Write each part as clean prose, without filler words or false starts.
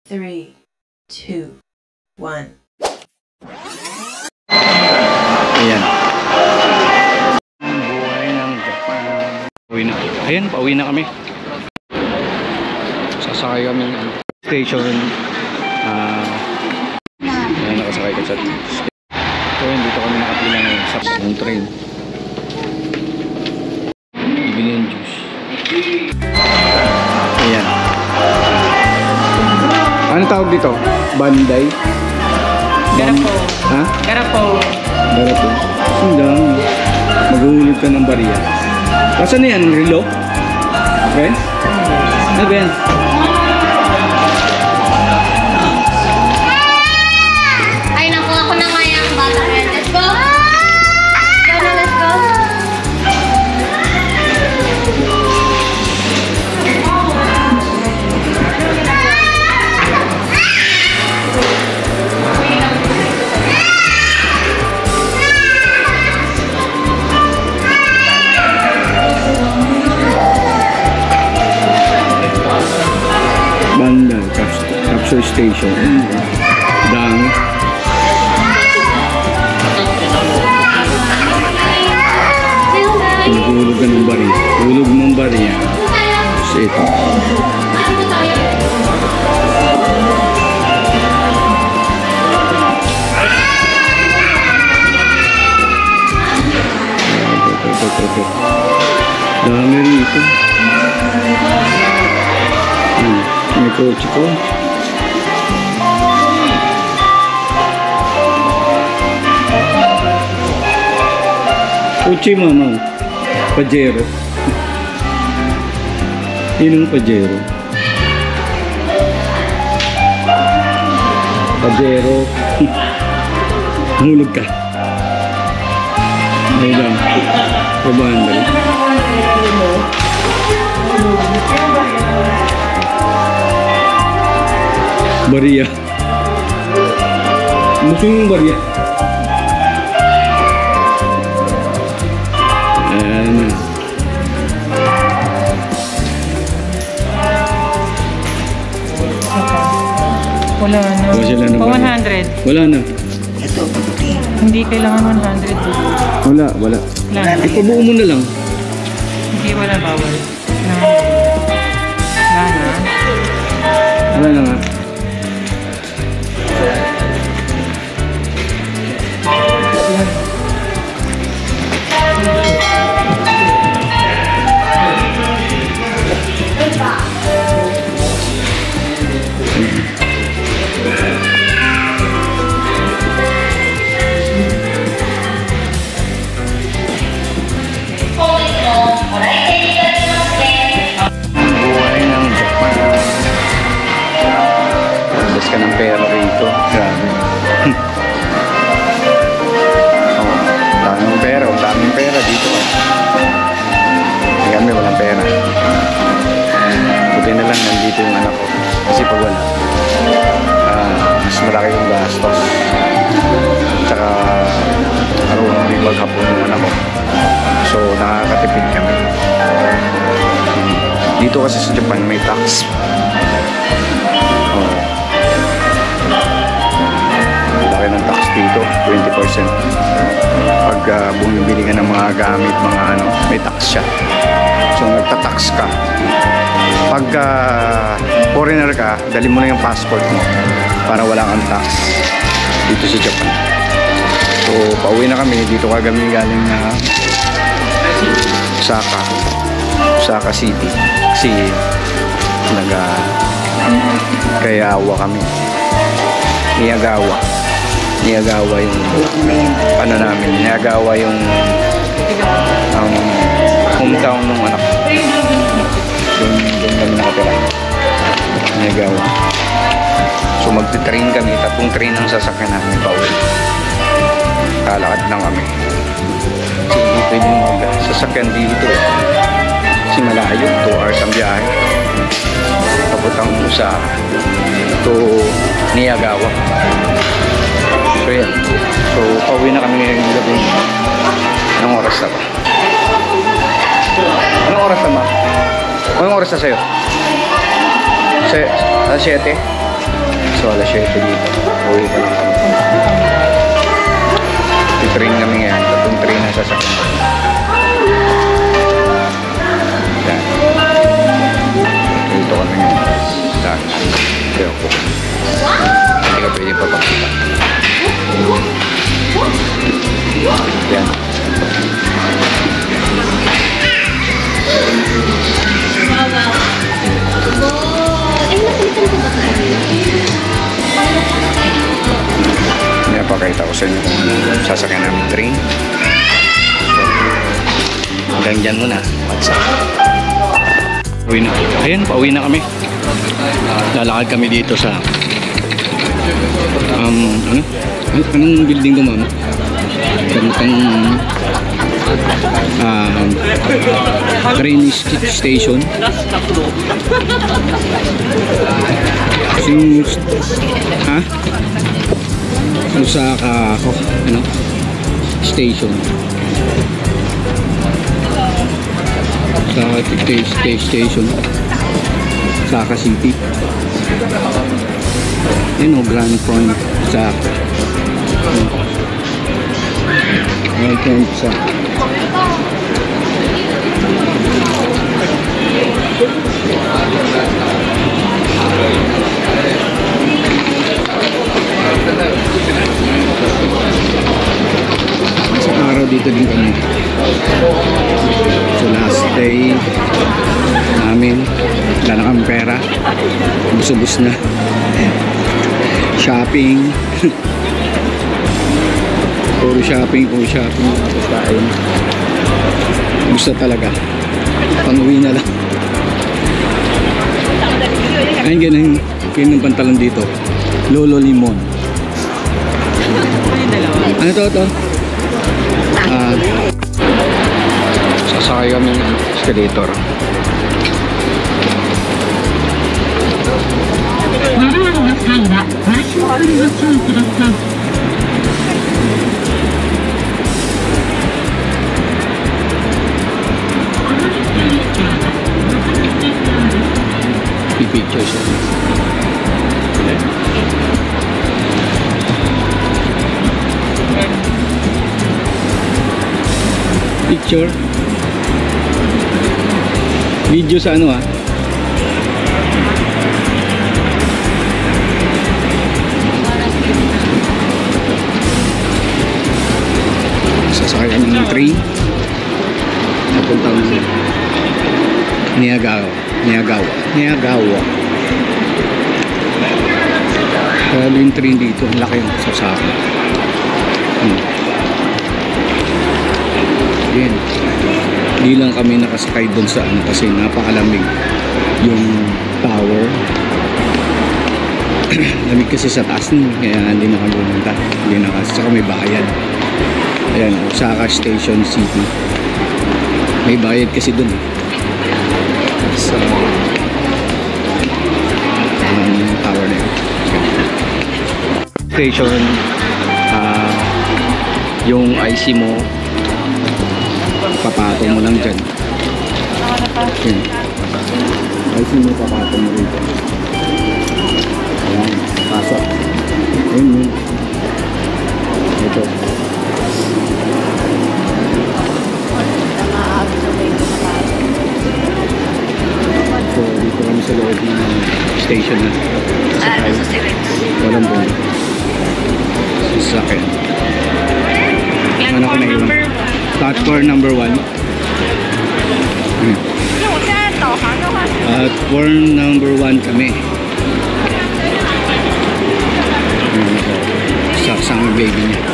3, 2, 1. Ayan. Buhay ng Japan. Uwi na. Ayan, pauwi na kami. Sasakay kami ng station. Ayan, nakasakay ka sa station. So, dito kami nakapila ngayon sa train. Bibili yung juice. Ayan. Ano tawag dito? Banday? Garapo. Ha? Garapo. Garapo. Sundang. Maguhulog ka ng bariya. Kasi na yan? Ang relo? Ben? Ano Ben? Ay, naku, ako na nga yung bata. Let's go! Go na, let's go! Banda, capsule station. Dami. Hulog ka ng bariya. Hulog ng bariya. So ito. Ito. Dami rito. May kotse ko. Kotse mama. Pajero. Yun ang Pajero. Pajero. Hulog ka. Ayun lang. Pabandal. Bariya. Gusto yung bariya. Ayan. Wala na. Pa 100. Wala na. Hindi kailangan 100. Wala. Wala. Ipabuo mo na lang. Hindi, wala bawal. Wala na nga. Buhay ng Japan. Labas ka ng pera rito. Grabe. Daming pera dito. Kami walang pera. Buti na lang nandito yung anak ko. Kasi pag wala, mas malaki yung gastos. Tsaka marunong rin maghapon yung anak ko. So nakakatipid kami. Dito kasi sa Japan may tax. Laki ng tax dito, 20%. Pag bumibili ka ng mga gamit, mga ano, may tax siya. So nagtatax ka. Pag foreigner ka, dali mo na yung passport mo para wala kang tax dito sa Japan. So pauwi na kami, dito kami galing na Osaka City. Kasi Kayawa kami. Niyagawa yung ano namin. Niyagawa yung hometown ng anak. Doon kami nakatira. Niyagawa. So magti-train kami. 3 train ang sasakyan namin pauwi. Kalakad lang kami. Kasi hindi pwedeng sasakyan dito. Kasi malayo. 2 hours ang biyahe. Papuntang Osaka to Niyagawa. So yan. So pauwi na kami ngayong gabi. Anong oras na ba? Anong oras na ba? Anong oras na sa'yo? 7? So, alas 7 dito. Uwi pa lang kami. Train kami ngayon. Tatlong train na sasakyan. Yan. Dito kami ngayon. Dahil. Kaya po. Hindi ka pwede papakita. Yan. Pakita ko sa inyo kung sasakyan namin train. Hanggang dyan muna. What's up? Uwi na. Ayan, pauwi na kami. Lalakad kami dito sa ano? Anong building to, ma'am? Train station. Ha? Osaka ano? Station. Osaka Station. Osaka City. Yun o, Grand Point Osaka. Grand Point Osaka. Isang araw dito din kami. So last day namin, wala na kami pera, bus-bus na. Shopping. Puro shopping. Tapos kain. Gusto talaga. Pang-uwi na lang. Ayun, ganun ng pantalon dito. Lolo Limon. Ano to? Sasakay kami ng escalator. Pictures. Picture. Video sa ano Sasakay kami ng train papuntang Niagawa. Kaya yung train dito, ang laki yung sasakay. Yan. Hindi lang kami nakasakay doon sa ano kasi napakalamig yung tower. Lamig kasi sa taas nun, kaya hindi na kami pumunta. Hindi na kasi, saka may bayad. Ayan, Osaka Station City. May bayad kasi doon. Sa tower na yun. Station, yung IC mo, papatong mo lang dyan. Yan. IC mo, papatong mo rito. Ayan, pasok. Ayun yun. Ito. So, dito kami sa loob ng station na. Walang buwan. Sasakyan. Platform number 1. Platform number 1. Platform number 1 kami. Saksang baby niya.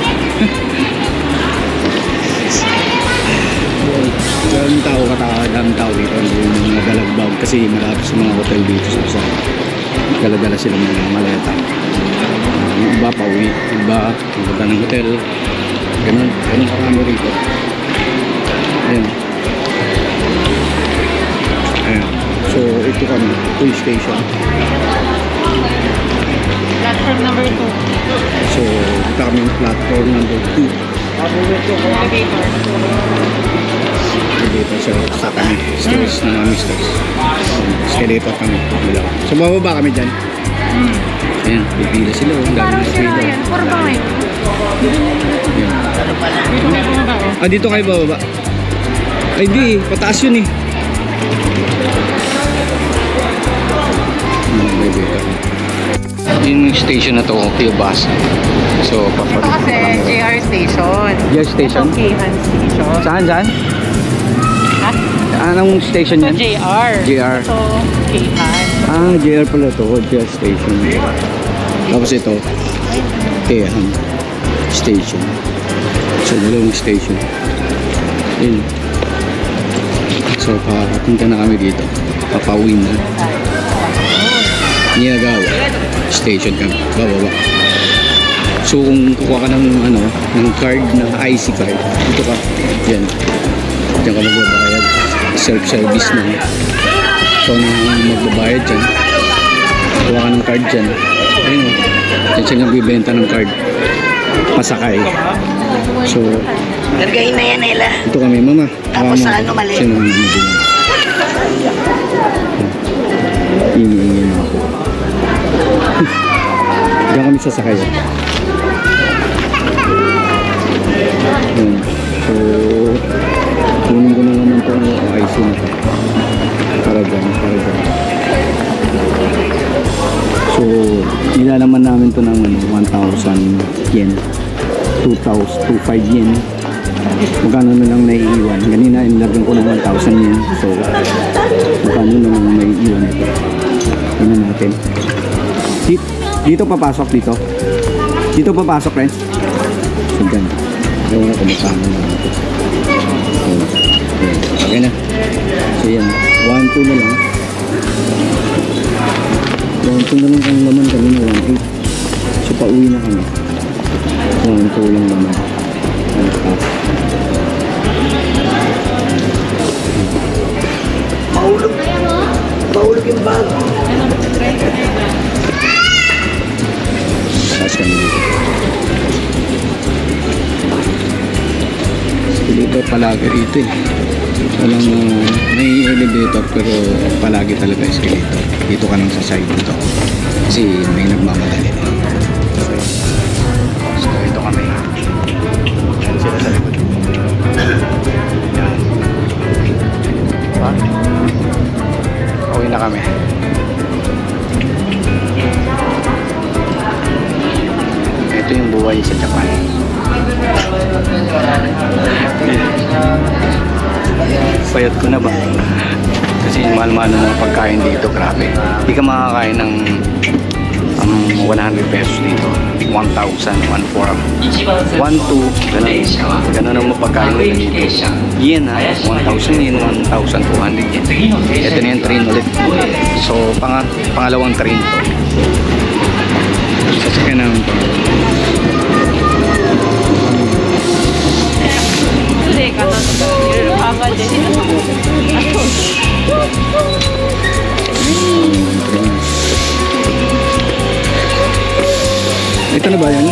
Daming tao dito. Yung mga dalagbag kasi malapit sa mga hotel dito sa Osaka. Dala-dala sila mga maleta. Yung iba pauwi, iba pupunta ng hotel. Ganun karami rito. Ayan. So ito kami, full station. Platform number 2. So ito kami yung platform number 2. Dito sa kami, stairs na kami stairs. Escalator kami. So bababa kami dyan. Ayan. Ayan, pipila sila. Ang dami Parang ng sila pila. yan. Puro ba ngayon? Ayan. Dito may bumaba oh. Ah, dito kayo bababa. Ay di, pataas yun eh. Yung station na to, Piyobasa. So, Ito kasi JR Station. JR Station? Ito Kihan Station. Saan? Ha? Anong station Ito yan? JR. JR. Ito Kihan. Ah, JR pala to. JR Station. Tapos ito, Tehan Station. So, dalawang station. Yun. So, papunta na kami dito. Papauwi na. Niyagawa Station kami. Bababa. So, kung kukuha ka ng, ng card, ng IC card, dito ka. Yan. Diyan ka magbabayad. Self-service na. So, na magbabayad dyan. Kuha ka ng card dyan. Ayun o. Diyan siya nagbibenta ng card. Pasakay. So, Gargahin na yan, Ella. ito kami, mama. Tapos sa ano, mali? Siya nang bibili. Ingin ako. Diyan kami sasakay. Ayan. So, kunin ko na naman ito ang IC na ito. Paragon. So, nilalaman namin ito ng 1,000 yen. 2,5 yen. Magkano na lang naiiwan. Ganina, inilagyan ko ng 1,000 yen. So, magkano na lang naiiwan ito. Tingnan natin. Dito papasok dito. Dito papasok rin. So, dyan. Ewan na kung magkano na ito. So, okay na. So, yan. 1,2 na lang. 1,2 na lang ang laman kami na 1,8. So, pauwi na kami. 1,2 lang laman. Mahulog yung bag. Taas kami dito. Elevator palagi rito eh. Walang may elevator pero palagi talaga escalator. Dito ka lang sa side dito. Kasi may nagmamadali. So ito kami. Yan sila sa likod. Diba? Uwi na kami. Ito yung buhay sa Japan. Payat ko na ba? Kasi mahal-mahal ng mga pagkain dito, grabe. Hindi ka makakain ng 100 pesos dito. 1,000, 1,400, 1,200, ganun ang mga pagkain nila dito. Yen ha, 1,000 yen, 1,200 yen. Ito na yung train ulit. So, pangalawang train to. Sasakyan namin to. Ito na ba yan?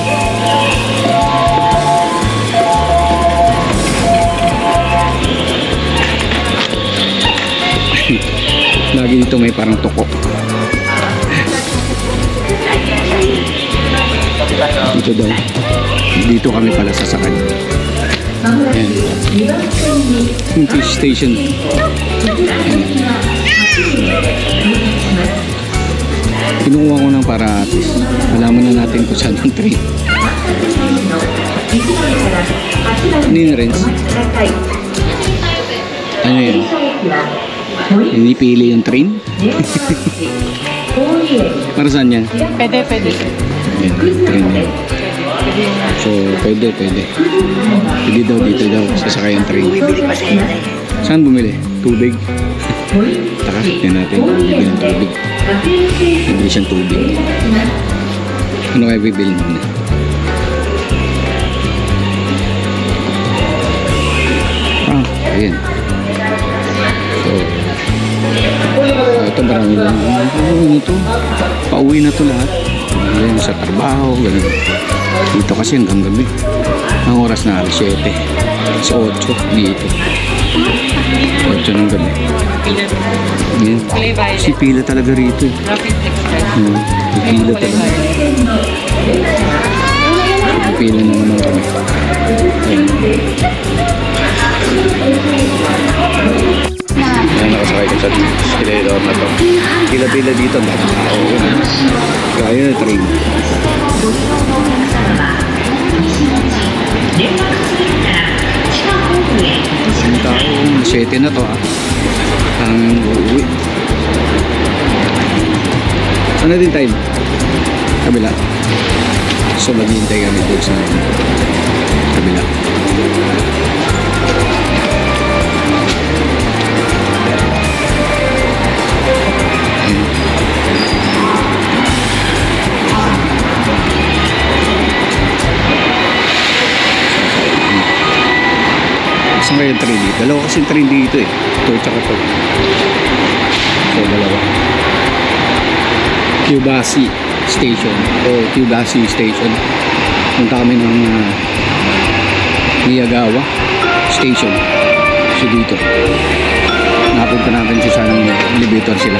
Lagi dito may parang tuko. Dito daw. Dito kami pala sasakay. Ayan. Yung station. Ayan. Kinukuha ko ng para at least malaman na natin kung saan ang train. Ano yung Renz? Ano yan? Hindi pili yung train? Para saan yan? Pwede. Ayan, train yan. So, pwede. Pwede daw dito daw, sasakay ang train. Bibili pa sa Ella. Saan bumili? Tubig? Taka, tignan natin. Bibili ng tubig. Bibili siyang tubig. Ano kaya bibili muna? Ah, ayan. So, ito marami lang. Ano ito? Pauwi na to lahat. Ayan, sa trabaho, ganun. Dito kasi hanggang gabi. Ang oras na alas 7. Sa 8 dito. 8 ng gabi. Ayan. Si pila talaga rito eh. Rapid Express. Pila talaga. Pila na naman kami. Ayan. Ayan, nakasakay ko sa elevator na to. Pila-pila dito. Gaya na train. Ang taong 7 na to ang uuwi. Saan natin time? Kabila. So maghihintay kami doon sa kabila. Saan kayo yung train dito? Dalawa kasi train dito eh. Ito tsaka ito. So dalawa. Cubasi Station o Cubasi Station. Punta kami ng Miyagawa Station. So dito. Napunta natin sa sanang elevator sila.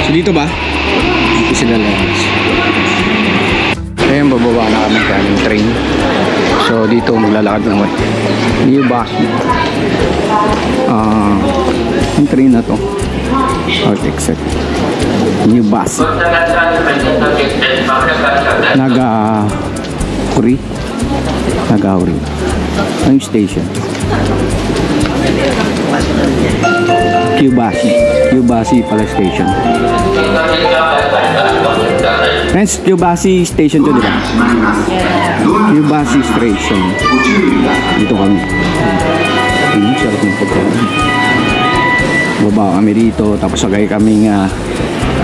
So dito ba? Dito sila labas. Ayun, bababa na kami kaming train. So dito maglalakad naman. New bus. Yung train na to. Out exit. New bus. Nagahuri. Nagahuri. Ang station. Cubasi. Cubasi pala station. Friends, Cubasi Station to, diba? Cubasi Station. Dito kami. Sarap ng pagkain. Baba kami dito, tapos sagay kaming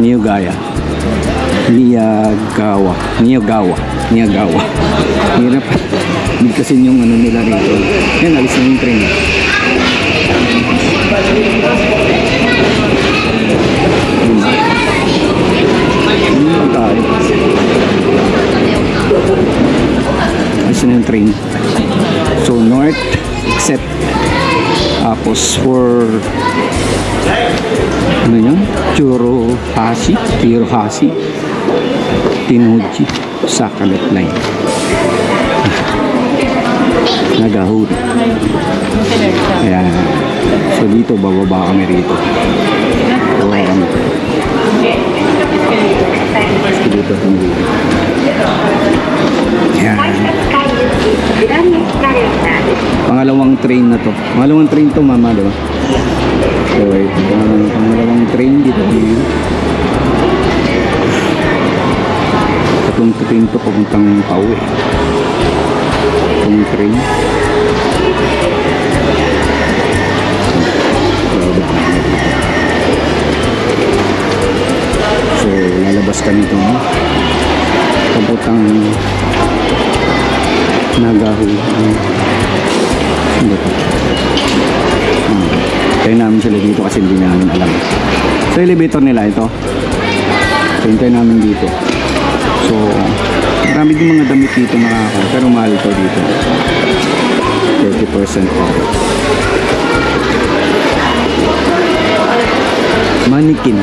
Niyagawa. Hirap. Bigkasin yung ano nila rito. Yan, alis na yung train. Tayo. Alis na yung train. So, north, except tapos for ano yun? Churohashi Tinuji Sakalet Line. Nagahuri. Ayan. So dito bababa kami rito. So dito kami rito. Ayan. Pangalawang train na to. Pangalawang train to, mama, diba? So pangalawang train dito. Tatlong train to papuntang pauwi. Itong train. So lalabas ka nito, no? Papuntang Nagahuri. Ano ito? Tayo namin sila dito kasi hindi namin alam. So elevator nila ito. So hintay namin dito. So marami din mga damit dito makaka, pero mahal ito dito. 30% off. Mannequin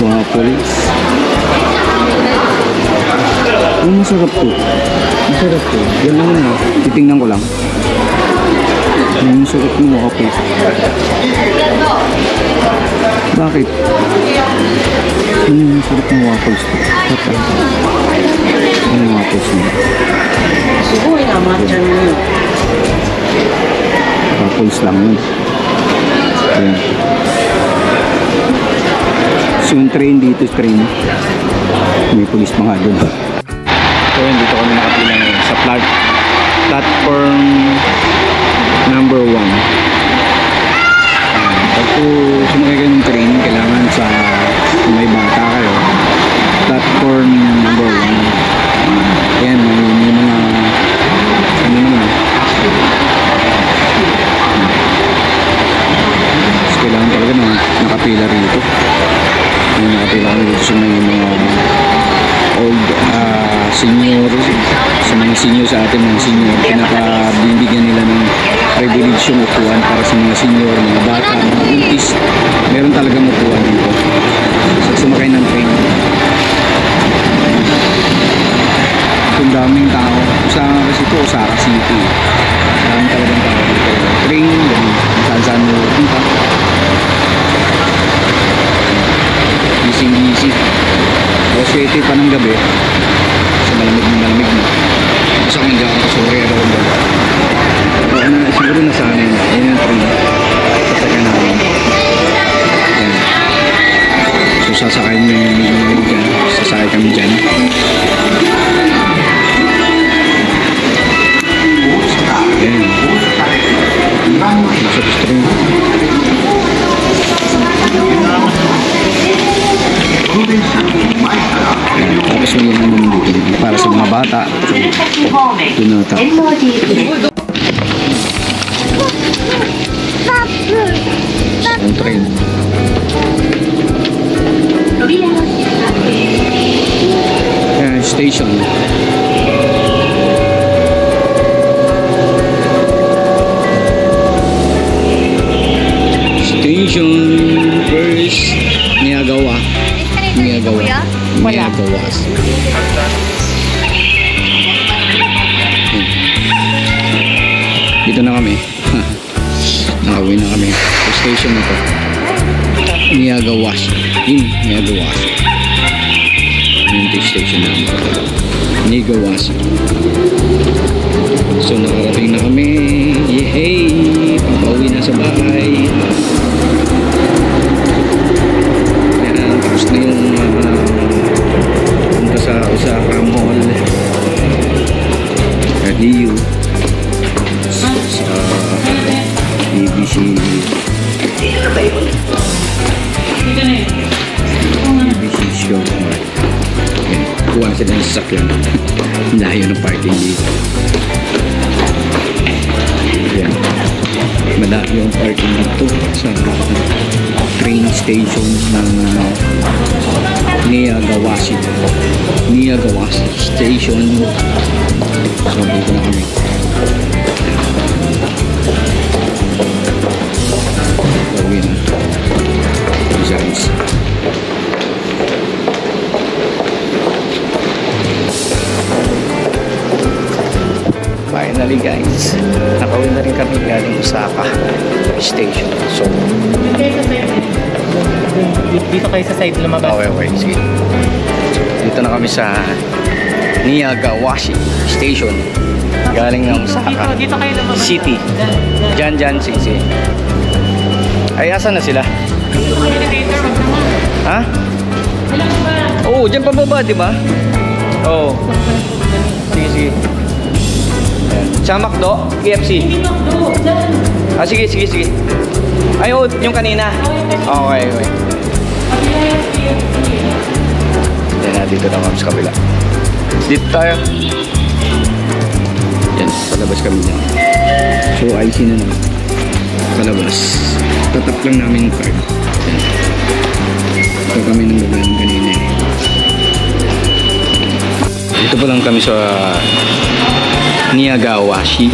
waffles. Masarap to. Yan lang na. Titingnan ko lang. Masarap ng waffles. Bakit? Masarap ng waffles to. Ano yung waffles niya? Waffles lang yun. Ayan. So yung train dito, may pulis pa nga doon. So yun, dito kami nakapila ngayon sa platform number 1. Pag po sumakay kayo ng train, kailangan sa may bata kayo, platform number 1. Ayan, may mga ano naman. So kailangan talaga na nakapila rito. Nakapila kami dito sa may mga old senior, sa mga senior sa atin, mga senior, pinapabibigyan nila ng privilege yung upuan para sa mga senior, mga bata, mga buntis. Meron talagang upuan dito. So sumakay daming tao. Osaka kasi ito, Osaka City. Daming talagang tao dito. Train, saan mo punta. Easy. Alas 7 pa ng gabi. Kasi malamig na. Basta kung hindi ako kasuri, ako siguro nasanay na. Ayan yung train. Sasakyan namin. Ayan. So sasakay mo yung dyan. Sasakay kami dyan. Ayan. Nasa train. Tapos may yan naman dito para sa mga bata. So, dunata. Ang train. Ayan, station. Station first Miyagawa. Wala. Dito na kami. Nakawin na kami. Yung station na to. Miyagawashi. Miyagawashi. Yung station namin. Miyagawashi. So nakarating na kami. Yehey! Papauwi na sa bahay. Tapos na yung punta sa Osaka Mall, Ryu, sa BBC Shop Mart. Kuha na sila ng sasakyan. Layo ng parking dito. Ayan. Malayo yung parking dito sa train station ng Miyagawashi station. So dito na kami. Gawin na designs. Finally guys, nakawin na rin kami galing Osaka station. So Dito kayo sa side lumabas. okay. Sige. Dito na kami sa Miyagawashi Station. Galing ng Osaka Dito kayo lumabas. City. Janjan City. Ay, asan na sila? Elevator, wag naman. Ha? Oo, dyan pababa, di ba? Oo. Sige. Ayan. Sa McDo? KFC? Ah, sige. Ay, yung kanina. Okay. Yan na, dito na kami sa kabila. Dito tayo. Yan, palabas kami dyan. So, IC na naman. Palabas. Tatap lang namin yung card. Yan. Ito kami nang babayan kanina eh. Dito pa lang kami sa Miyagawashi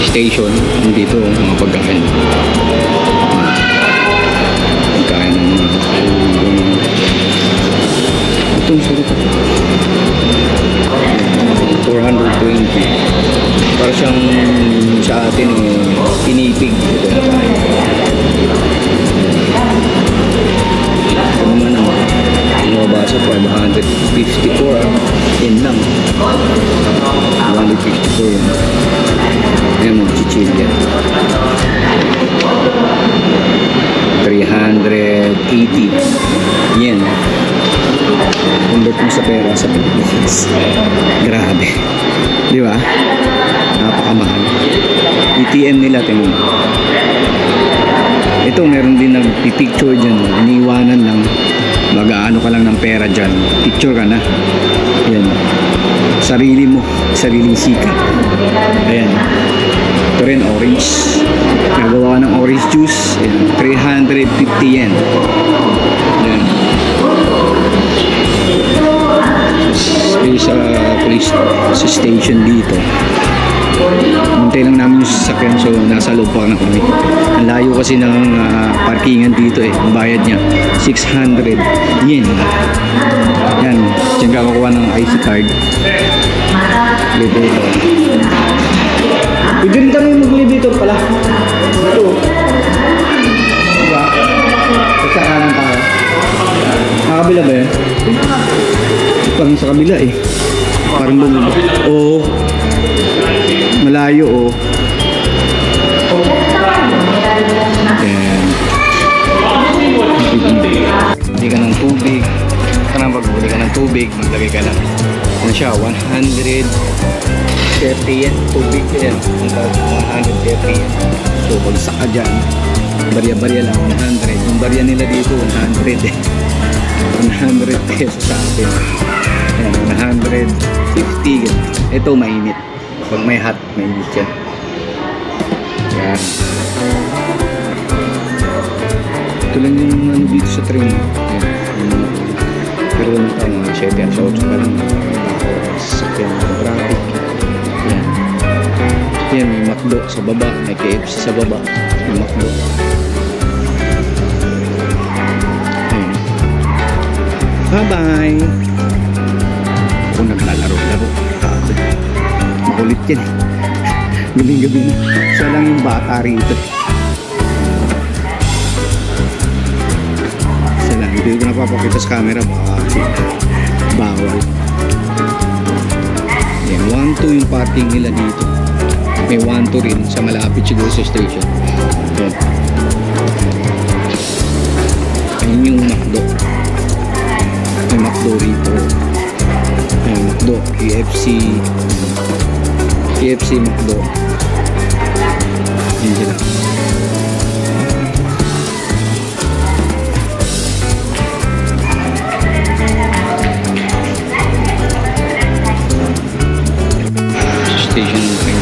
Station. Dito mga pagkain. Pagkain ng mga itong sarap. 420. Para siyang sa atin pinipig. Ito naman ang mabasa 554 in lang. 154 yan. Ayan mo, chichilya. 380 yen. Convert mo sa pera sa Pilipinas. Grabe. Di ba? Napakamahal. ATM nila, tingin. Ito, meron din nag-picture dyan. Iniiwanan lang. Mag-aano ka lang ng pera dyan. Picture ka na. Yan. Sarili mo. Sariling sikat. Ayan. Ito rin, orange. Nagawa ng orange juice. Ayan. 350 yen. Ayan. Sa police sa station dito. Hintay lang namin yung sasakyan, so nasa loob pa na kami. Ang layo kasi ng parkingan dito eh. Ang bayad niya 600 yen. Yan, Yung kakakuha ng IC card. Elevator. Pwede rin kami mag-elevator pala. Ito. Diba? Sa kanan tayo. Nakabila ba yan? Parang sa kabila eh. Parang bumula. Oo. Malayo oh. Ayan. Bili ka ng tubig. Kanang pagbuli ka ng tubig, maglagay ka lang. Ano siya? 130 yen. Tubig yan. 130 yen. So, pagsak ka dyan, barya-barya lang 100. Yung barya nila dito, 100 eh. 100 pesos sa atin. Ayan, 150. Ito, mainit. Pag may hot, mainit yan. Ayan. Ito lang yung ano dito sa train. Ayan. Pero mga 7 at 8 pa lang. Sakyan ng traffic. Ayan. Ayan, may McDo sa baba. May KFC sa baba. May McDo. Ayan. Bye-bye! Ako naglalaro-laro. Makulit yan. Gabing-gabi na. Siya lang yung bata rito. Siya lang. Hindi ko napapakita sa camera. Baka bawal. Yan. 1-2 yung parking nila dito. May 1-2 rin sa malapit siguro sa station. Yan. Ayun yung McDo. May McDo rito. May McDo. KFC. KFC McDo. Yan sila. Station train.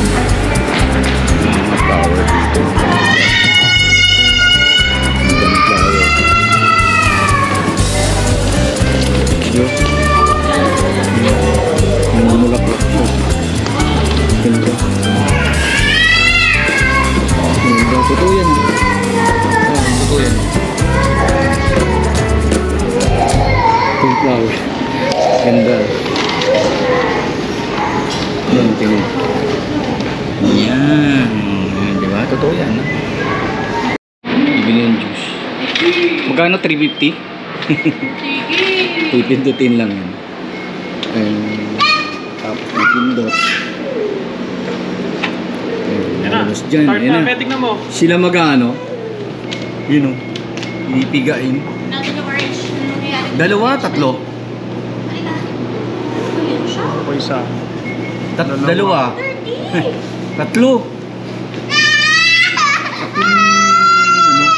Mga tower dito. Ang flower. Yo. Namumulaklak siya. Ganda. Ganda. Totoo yan. Totoo yan. Yung flower. Ganda. Yan, tingin. Yan. Diba? Totoo yan. Bibili yung juice. Magkano? 350? Pipindutin lang yan. Tapos may pindot. Tapos dyan. Start na, petting na mo. Sila magano? Yun o. Inipigain. Natin yung orange. Dalawa, tatlo. O isa. Dalawa. 30! Tatlo. Ano?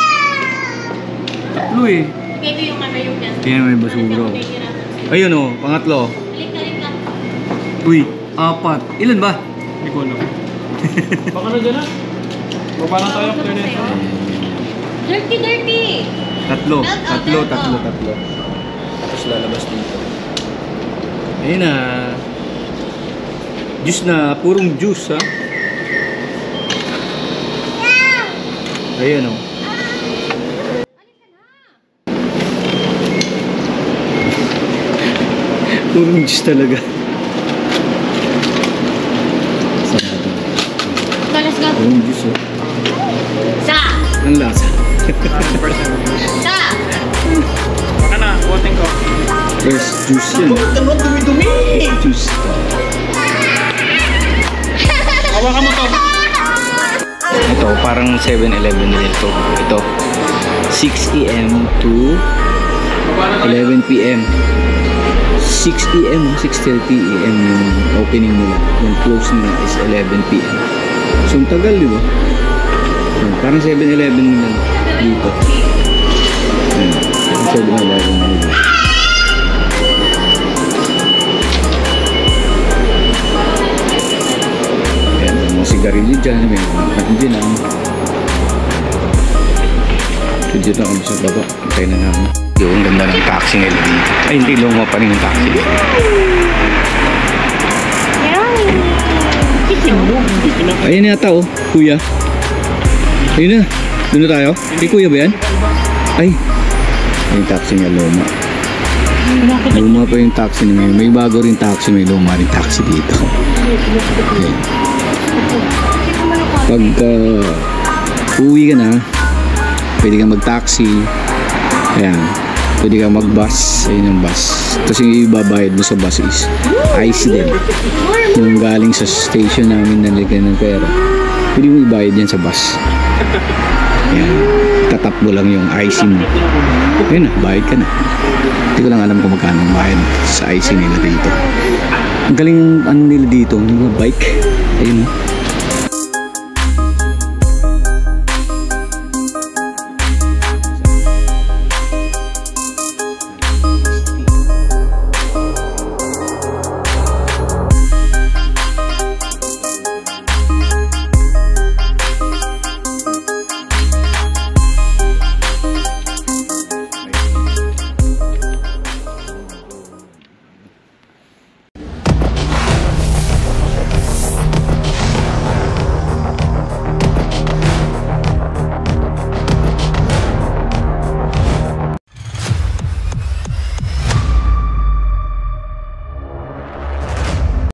Tatlo eh. Baby, yung ano yung yan. Tingnan may basura. Ayun o, pangatlo. Balik ka. Uy, 4. Ilan ba? Hindi ko alam. Baka na dyan ah. Baba na tayo after nito. Dirty! Tatlo. Tapos lalabas dito. Ayun na. Juice na. Purong juice ha. Ayun o. Purong juice talaga. Sarado. So, let's go. Purong juice o. Sa! Ang lasa. Sa! Baka na, voting ko. Yes, juice yan. Dumi-dumi! Juice. Hawakan mo to. Ito, parang 7-Eleven din ito. Ito, 6 AM to 11 PM. 6 AM, 6:30 AM yung opening nila. Yung close nila is 11 PM. So, ang tagal, di ba? Parang 7-Eleven nila dito. 7-Eleven nila. Sigarilyo dyan, may mga dyan lang. So dito na kami sa baba, antay na namin. Yung ganda ng taxi nila dito. Ay hindi, luma pa rin yung taxi. Ayan yata oh, kuya. Ayun na, doon na tayo. Hey kuya ba yan? Ay, yung taxi niya luma. Luma pa yung taxi na ngayon. May bago rin taxi, may luma rin taxi dito. Okay. Pag uwi ka na, pwede kang mag-taxi. Ayan. Pwede kang mag-bus. Ayun yung bus. Tapos yung ibabayad mo sa bus is IC din. Yung galing sa station namin nalagyan ng pera. Pwede mo ibayad yan sa bus. Ayan. Tatakbo lang yung IC mo. Ayun na, bayad ka na. Hindi ko lang alam kung magkano ang bayad sa IC nila dito. Ang galing ano nila dito, yung bike. Ayun na.